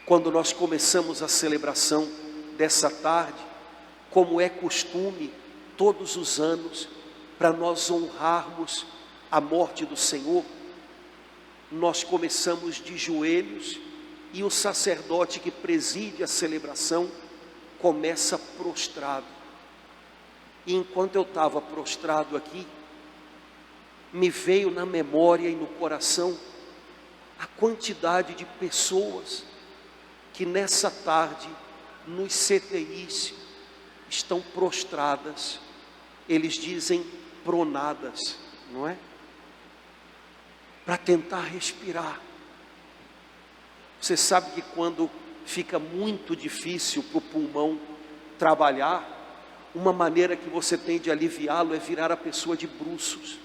quando nós começamos a celebração dessa tarde, como é costume todos os anos, para nós honrarmos a morte do Senhor, nós começamos de joelhos e o sacerdote que preside a celebração começa prostrado. E enquanto eu estava prostrado aqui, me veio na memória e no coração a quantidade de pessoas que nessa tarde nos CTIs estão prostradas, eles dizem pronadas, não é? Para tentar respirar. Você sabe que quando fica muito difícil para o pulmão trabalhar, uma maneira que você tem de aliviá-lo é virar a pessoa de bruços,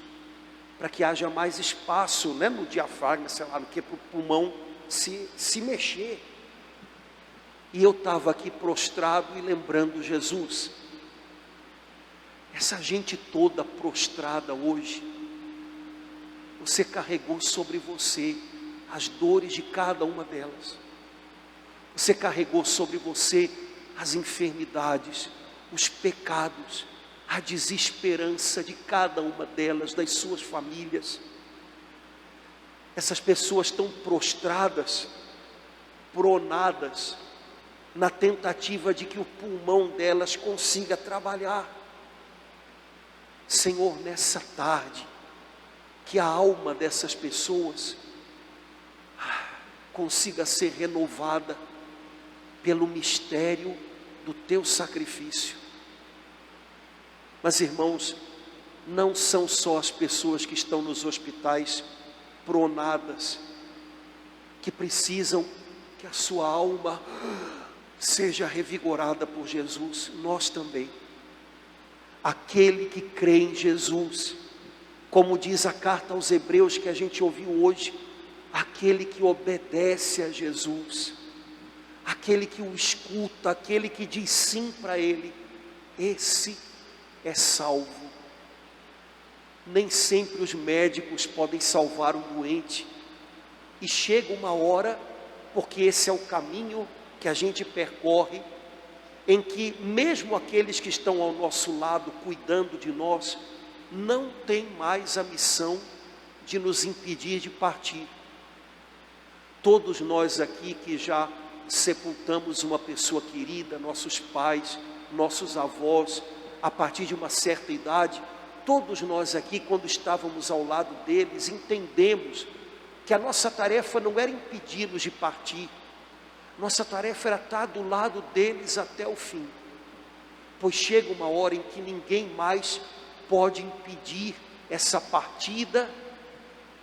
para que haja mais espaço, né, no diafragma, sei lá, no que, para o pulmão se mexer. E eu estava aqui prostrado e lembrando Jesus. Essa gente toda prostrada hoje, você carregou sobre você as dores de cada uma delas. Você carregou sobre você as enfermidades, os pecados, a desesperança de cada uma delas, das suas famílias. Essas pessoas estão prostradas, pronadas, na tentativa de que o pulmão delas consiga trabalhar. Senhor, nessa tarde, que a alma dessas pessoas consiga ser renovada pelo mistério do teu sacrifício. Mas irmãos, não são só as pessoas que estão nos hospitais pronadas, que precisam que a sua alma seja revigorada por Jesus. Nós também. Aquele que crê em Jesus, como diz a carta aos Hebreus que a gente ouviu hoje, aquele que obedece a Jesus, aquele que o escuta, aquele que diz sim para Ele, esse é salvo. Nem sempre os médicos podem salvar um doente, e chega uma hora, porque esse é o caminho que a gente percorre, em que mesmo aqueles que estão ao nosso lado, cuidando de nós, não tem mais a missão de nos impedir de partir. Todos nós aqui que já sepultamos uma pessoa querida, nossos pais, nossos avós, a partir de uma certa idade, todos nós aqui, quando estávamos ao lado deles, entendemos que a nossa tarefa não era impedi-los de partir, nossa tarefa era estar do lado deles até o fim, pois chega uma hora em que ninguém mais pode impedir essa partida,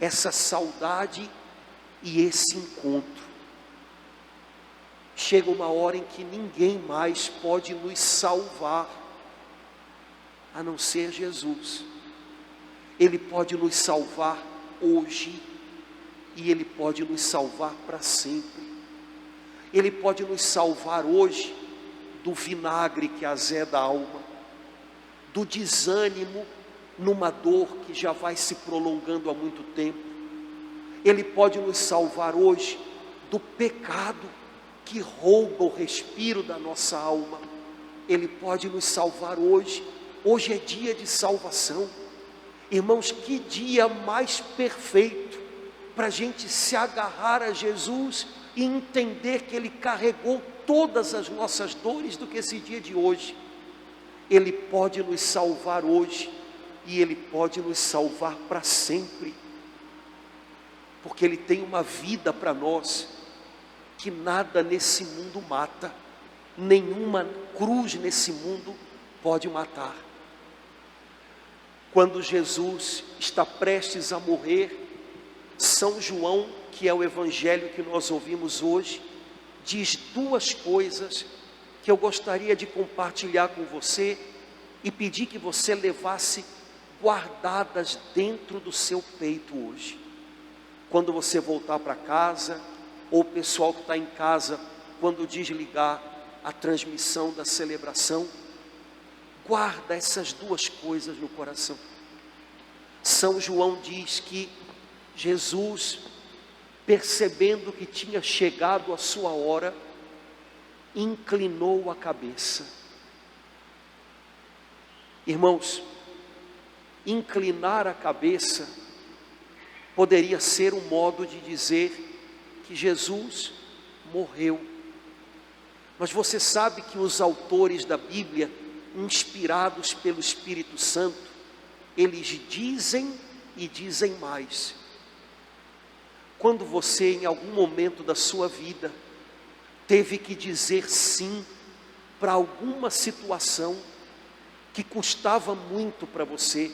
essa saudade e esse encontro. Chega uma hora em que ninguém mais pode nos salvar, a não ser Jesus. Ele pode nos salvar hoje, e Ele pode nos salvar para sempre. Ele pode nos salvar hoje do vinagre que azeda a alma, do desânimo numa dor que já vai se prolongando há muito tempo. Ele pode nos salvar hoje do pecado que rouba o respiro da nossa alma. Ele pode nos salvar hoje. Hoje é dia de salvação. Irmãos, que dia mais perfeito para a gente se agarrar a Jesus e entender que Ele carregou todas as nossas dores do que esse dia de hoje. Ele pode nos salvar hoje, e Ele pode nos salvar para sempre, porque Ele tem uma vida para nós, que nada nesse mundo mata, nenhuma cruz nesse mundo pode matar. Quando Jesus está prestes a morrer, São João, que é o evangelho que nós ouvimos hoje, diz duas coisas que eu gostaria de compartilhar com você e pedir que você levasse guardadas dentro do seu peito hoje. Quando você voltar para casa, ou o pessoal que está em casa, quando desligar a transmissão da celebração, guarda essas duas coisas no coração. São João diz que Jesus percebendo que tinha chegado a sua hora, inclinou a cabeça. Irmãos, inclinar a cabeça poderia ser um modo de dizer que Jesus morreu. Mas você sabe que os autores da Bíblia, inspirados pelo Espírito Santo, eles dizem e dizem mais. Quando você, em algum momento da sua vida, teve que dizer sim para alguma situação que custava muito para você,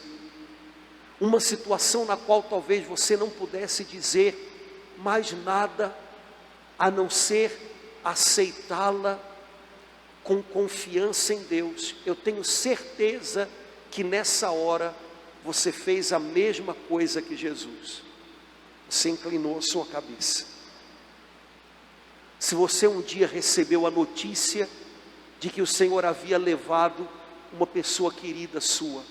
uma situação na qual talvez você não pudesse dizer mais nada a não ser aceitá-la com confiança em Deus. Eu tenho certeza que nessa hora você fez a mesma coisa que Jesus. Você inclinou a sua cabeça. Se você um dia recebeu a notícia de que o Senhor havia levado uma pessoa querida sua,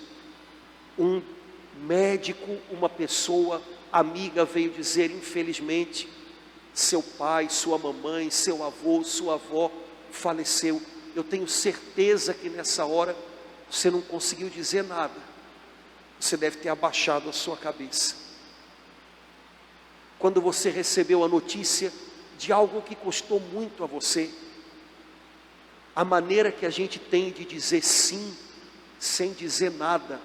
um médico, uma pessoa amiga veio dizer, infelizmente, seu pai, sua mamãe, seu avô, sua avó faleceu. Eu tenho certeza que nessa hora você não conseguiu dizer nada. Você deve ter abaixado a sua cabeça. Quando você recebeu a notícia de algo que custou muito a você, a maneira que a gente tem de dizer sim, sem dizer nada,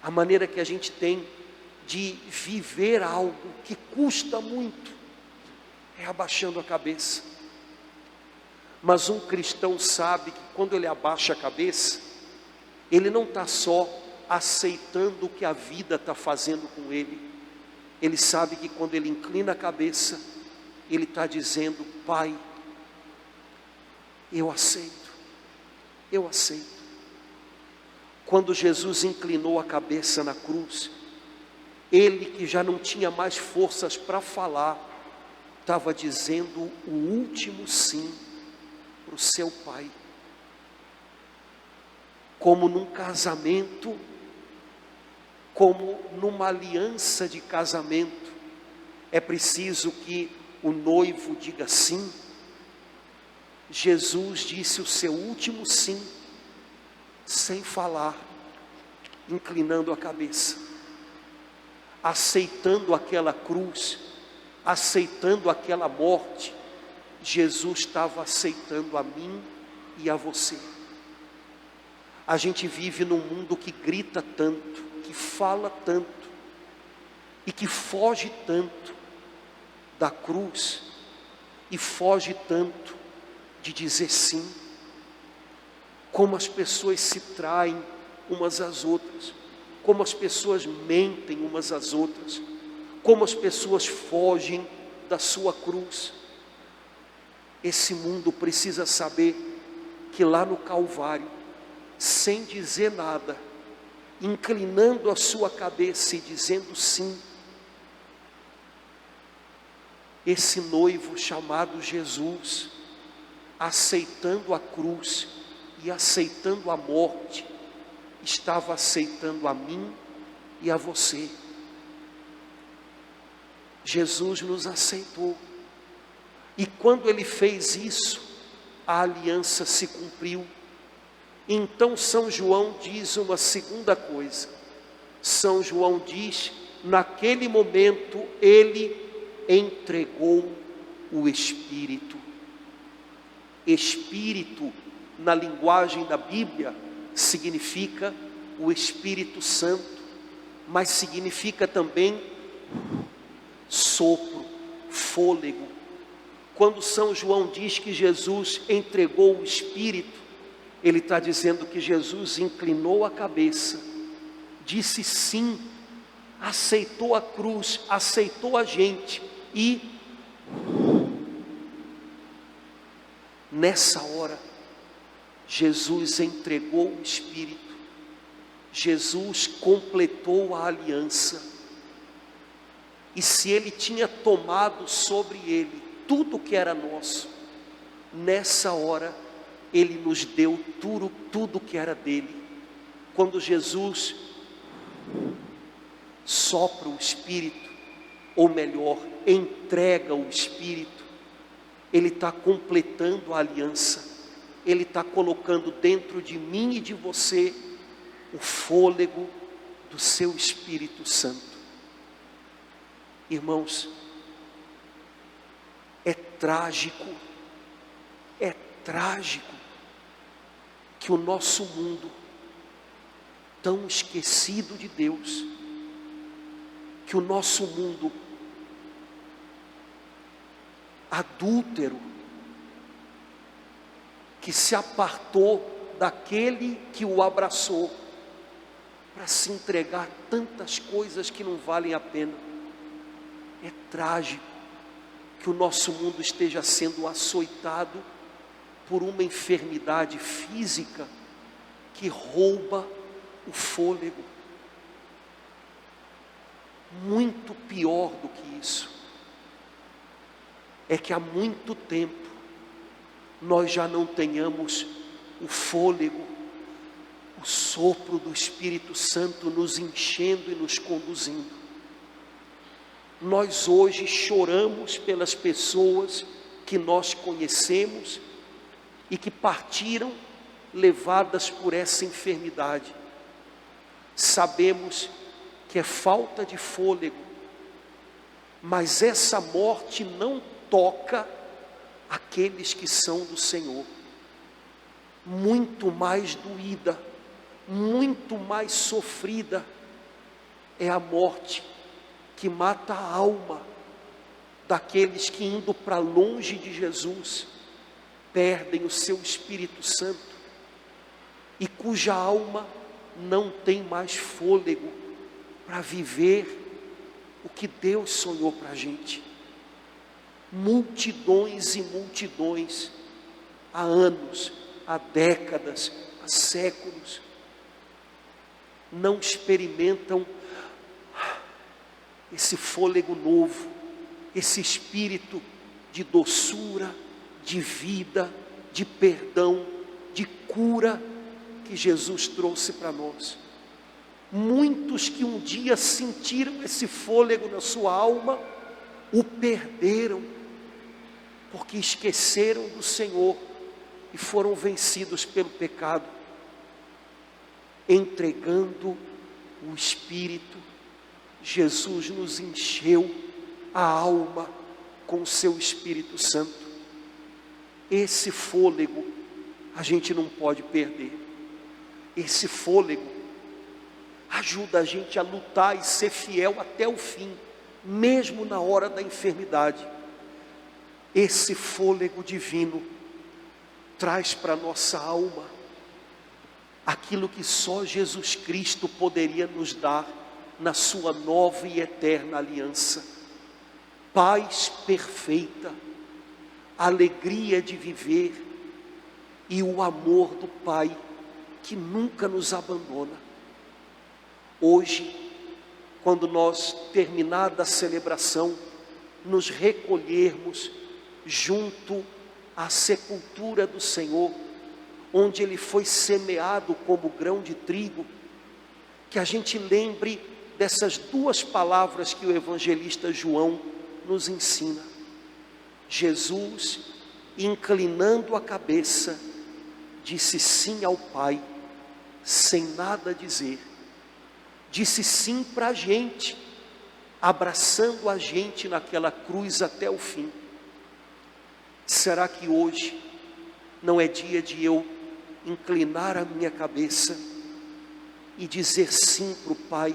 a maneira que a gente tem de viver algo que custa muito, é abaixando a cabeça. Mas um cristão sabe que quando ele abaixa a cabeça, ele não está só aceitando o que a vida está fazendo com ele. Ele sabe que quando ele inclina a cabeça, ele está dizendo, Pai, eu aceito, eu aceito. Quando Jesus inclinou a cabeça na cruz, ele que já não tinha mais forças para falar, estava dizendo o último sim para o seu Pai. Como num casamento, como numa aliança de casamento, é preciso que o noivo diga sim. Jesus disse o seu último sim, sem falar, inclinando a cabeça, aceitando aquela cruz, aceitando aquela morte. Jesus estava aceitando a mim e a você. A gente vive num mundo que grita tanto, que fala tanto e que foge tanto da cruz e foge tanto de dizer sim. Como as pessoas se traem umas às outras, como as pessoas mentem umas às outras, como as pessoas fogem da sua cruz. Esse mundo precisa saber que lá no Calvário, sem dizer nada, inclinando a sua cabeça e dizendo sim, esse noivo chamado Jesus, aceitando a cruz e aceitando a morte, estava aceitando a mim e a você. Jesus nos aceitou, e quando ele fez isso, a aliança se cumpriu. Então São João diz uma segunda coisa. São João diz, naquele momento ele entregou o Espírito. Espírito, na linguagem da Bíblia, significa o Espírito Santo, mas significa também sopro, fôlego. Quando São João diz que Jesus entregou o Espírito, ele está dizendo que Jesus inclinou a cabeça, disse sim, aceitou a cruz, aceitou a gente e nessa hora Jesus entregou o Espírito. Jesus completou a aliança. E se ele tinha tomado sobre ele tudo que era nosso, nessa hora ele nos deu tudo que era dele. Quando Jesus sopra o Espírito, ou melhor, entrega o Espírito, Ele está completando a aliança, Ele está colocando dentro de mim e de você o fôlego do seu Espírito Santo. Irmãos, é trágico que o nosso mundo, tão esquecido de Deus, que o nosso mundo adúltero, que se apartou daquele que o abraçou, para se entregar tantas coisas que não valem a pena. É trágico que o nosso mundo esteja sendo açoitado por uma enfermidade física que rouba o fôlego. Muito pior do que isso é que há muito tempo nós já não tenhamos o fôlego, o sopro do Espírito Santo nos enchendo e nos conduzindo. Nós hoje choramos pelas pessoas que nós conhecemos e que partiram levadas por essa enfermidade. Sabemos que é falta de fôlego, mas essa morte não toca aqueles que são do Senhor. Muito mais doída, muito mais sofrida é a morte que mata a alma daqueles que, indo para longe de Jesus, perdem o seu Espírito Santo e cuja alma não tem mais fôlego para viver o que Deus sonhou para a gente. Multidões e multidões, há anos, há décadas, há séculos, não experimentam esse fôlego novo, esse espírito de doçura, de vida, de perdão, de cura que Jesus trouxe para nós. Muitos que um dia sentiram esse fôlego na sua alma, o perderam, porque esqueceram do Senhor e foram vencidos pelo pecado. Entregando o Espírito, Jesus nos encheu a alma com o seu Espírito Santo. Esse fôlego a gente não pode perder. Esse fôlego ajuda a gente a lutar e ser fiel até o fim, mesmo na hora da enfermidade. Esse fôlego divino traz para nossa alma aquilo que só Jesus Cristo poderia nos dar na sua nova e eterna aliança: paz perfeita, alegria de viver e o amor do Pai que nunca nos abandona. Hoje, quando nós, terminada a celebração, nos recolhermos junto à sepultura do Senhor, onde Ele foi semeado como grão de trigo, que a gente lembre dessas duas palavras que o evangelista João nos ensina. Jesus, inclinando a cabeça, disse sim ao Pai, sem nada dizer. Disse sim para a gente, abraçando a gente naquela cruz até o fim. Será que hoje não é dia de eu inclinar a minha cabeça e dizer sim para o Pai,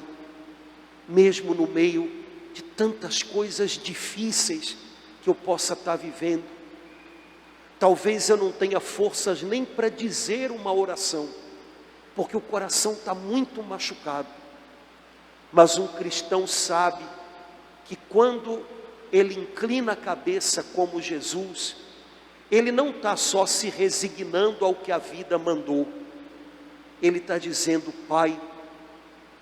mesmo no meio de tantas coisas difíceis que eu possa estar vivendo? Talvez eu não tenha forças nem para dizer uma oração, porque o coração está muito machucado. Mas um cristão sabe que quando ele inclina a cabeça como Jesus, ele não está só se resignando ao que a vida mandou. Ele está dizendo: Pai,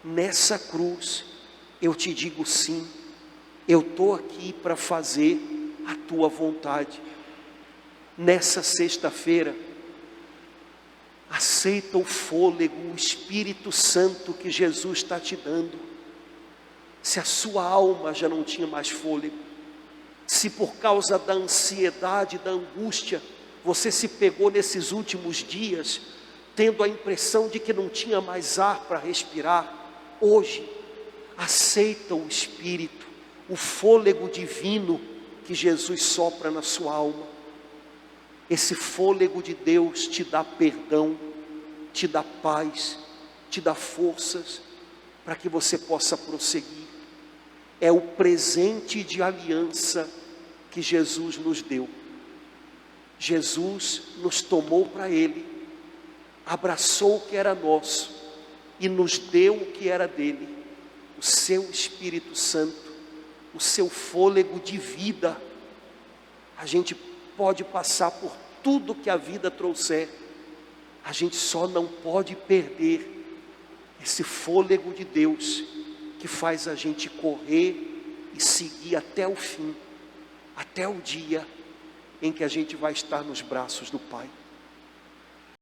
nessa cruz eu te digo sim, eu estou aqui para fazer a tua vontade. Nessa sexta-feira, aceita o fôlego, o Espírito Santo que Jesus está te dando. se a sua alma já não tinha mais fôlego, se por causa da ansiedade, da angústia, você se pegou nesses últimos dias, tendo a impressão de que não tinha mais ar para respirar, hoje, aceita o Espírito, o fôlego divino que Jesus sopra na sua alma. Esse fôlego de Deus te dá perdão, te dá paz, te dá forças, para que você possa prosseguir. É o presente de aliança que Jesus nos deu. Jesus nos tomou para Ele, abraçou o que era nosso e nos deu o que era dele, o seu Espírito Santo, o seu fôlego de vida. A gente pode passar por tudo que a vida trouxer, a gente só não pode perder esse fôlego de Deus, que faz a gente correr e seguir até o fim, até o dia em que a gente vai estar nos braços do Pai.